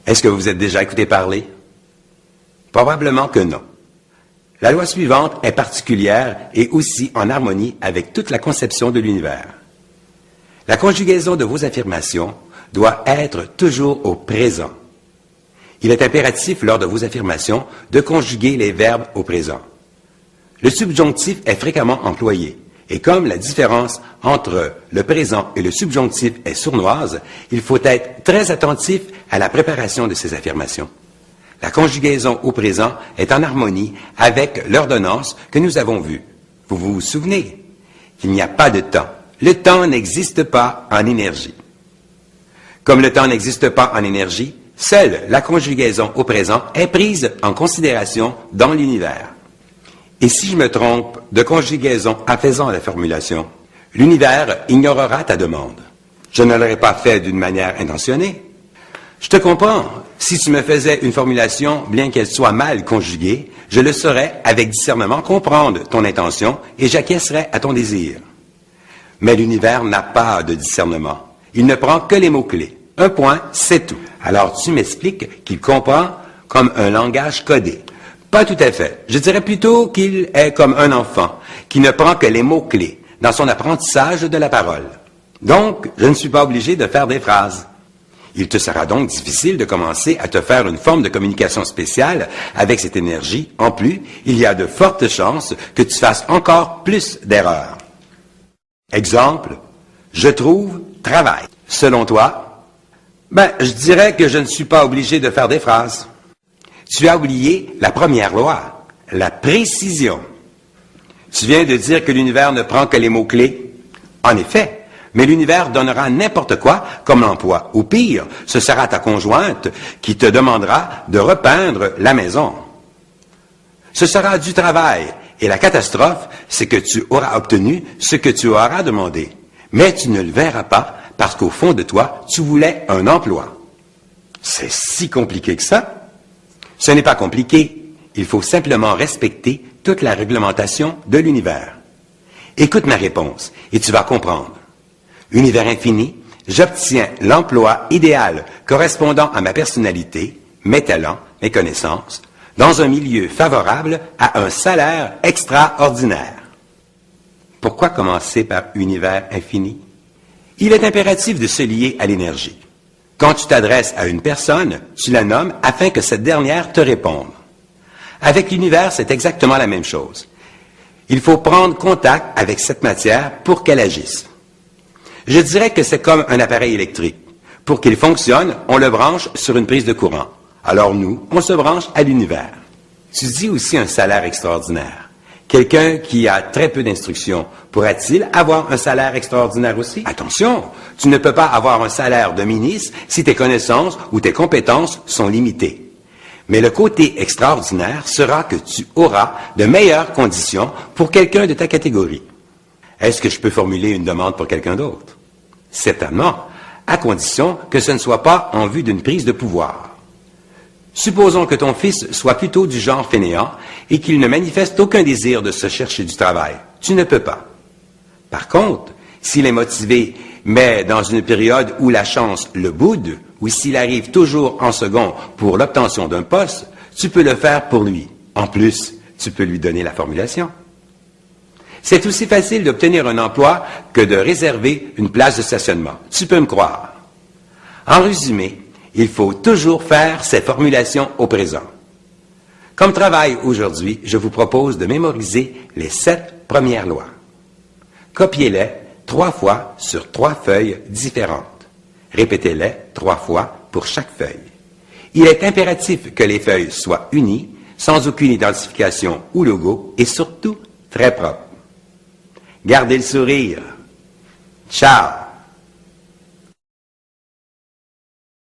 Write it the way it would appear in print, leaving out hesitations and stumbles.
Est-ce que vous vous êtes déjà écouté parler? Probablement que non. La loi suivante est particulière et aussi en harmonie avec toute la conception de l'univers. La conjugaison de vos affirmations doit être toujours au présent. Il est impératif lors de vos affirmations de conjuguer les verbes au présent. Le subjonctif est fréquemment employé, et comme la différence entre le présent et le subjonctif est sournoise, il faut être très attentif à la préparation de ces affirmations. La conjugaison au présent est en harmonie avec l'ordonnance que nous avons vue. Vous vous souvenez qu'il n'y a pas de temps. Le temps n'existe pas en énergie. Comme le temps n'existe pas en énergie, seule la conjugaison au présent est prise en considération dans l'univers. Et si je me trompe de conjugaison affaisant la formulation, l'univers ignorera ta demande. Je ne l'aurais pas fait d'une manière intentionnée. Je te comprends. Si tu me faisais une formulation, bien qu'elle soit mal conjuguée, je le saurais avec discernement comprendre ton intention et j'acquiescerais à ton désir. Mais l'univers n'a pas de discernement. Il ne prend que les mots-clés. Un point, c'est tout. Alors tu m'expliques qu'il comprend comme un langage codé. Pas tout à fait. Je dirais plutôt qu'il est comme un enfant qui ne prend que les mots-clés dans son apprentissage de la parole. Donc, je ne suis pas obligé de faire des phrases. Il te sera donc difficile de commencer à te faire une forme de communication spéciale avec cette énergie. En plus, il y a de fortes chances que tu fasses encore plus d'erreurs. Exemple, je trouve travail. Selon toi, je dirais que je ne suis pas obligé de faire des phrases. Tu as oublié la première loi, la précision. Tu viens de dire que l'univers ne prend que les mots-clés. En effet, mais l'univers donnera n'importe quoi comme emploi. Ou pire, ce sera ta conjointe qui te demandera de repeindre la maison. Ce sera du travail. Et la catastrophe, c'est que tu auras obtenu ce que tu auras demandé. Mais tu ne le verras pas parce qu'au fond de toi, tu voulais un emploi. C'est si compliqué que ça? Ce n'est pas compliqué. Il faut simplement respecter toute la réglementation de l'univers. Écoute ma réponse et tu vas comprendre. Univers infini, j'obtiens l'emploi idéal correspondant à ma personnalité, mes talents, mes connaissances, dans un milieu favorable à un salaire extraordinaire. Pourquoi commencer par univers infini? Il est impératif de se lier à l'énergie. Quand tu t'adresses à une personne, tu la nommes afin que cette dernière te réponde. Avec l'univers, c'est exactement la même chose. Il faut prendre contact avec cette matière pour qu'elle agisse. Je dirais que c'est comme un appareil électrique. Pour qu'il fonctionne, on le branche sur une prise de courant. Alors nous, on se branche à l'univers. Tu dis aussi un salaire extraordinaire. Quelqu'un qui a très peu d'instruction, pourra-t-il avoir un salaire extraordinaire aussi? Attention, tu ne peux pas avoir un salaire de ministre si tes connaissances ou tes compétences sont limitées. Mais le côté extraordinaire sera que tu auras de meilleures conditions pour quelqu'un de ta catégorie. Est-ce que je peux formuler une demande pour quelqu'un d'autre? Certainement, à condition que ce ne soit pas en vue d'une prise de pouvoir. Supposons que ton fils soit plutôt du genre fainéant et qu'il ne manifeste aucun désir de se chercher du travail. Tu ne peux pas. Par contre, s'il est motivé, mais dans une période où la chance le boude, ou s'il arrive toujours en second pour l'obtention d'un poste, tu peux le faire pour lui. En plus, tu peux lui donner la formulation. C'est aussi facile d'obtenir un emploi que de réserver une place de stationnement. Tu peux me croire. En résumé, il faut toujours faire ces formulations au présent. Comme travail aujourd'hui, je vous propose de mémoriser les 7 premières lois. Copiez-les 3 fois sur 3 feuilles différentes. Répétez-les 3 fois pour chaque feuille. Il est impératif que les feuilles soient unies, sans aucune identification ou logo, et surtout très propres. Gardez le sourire. Ciao!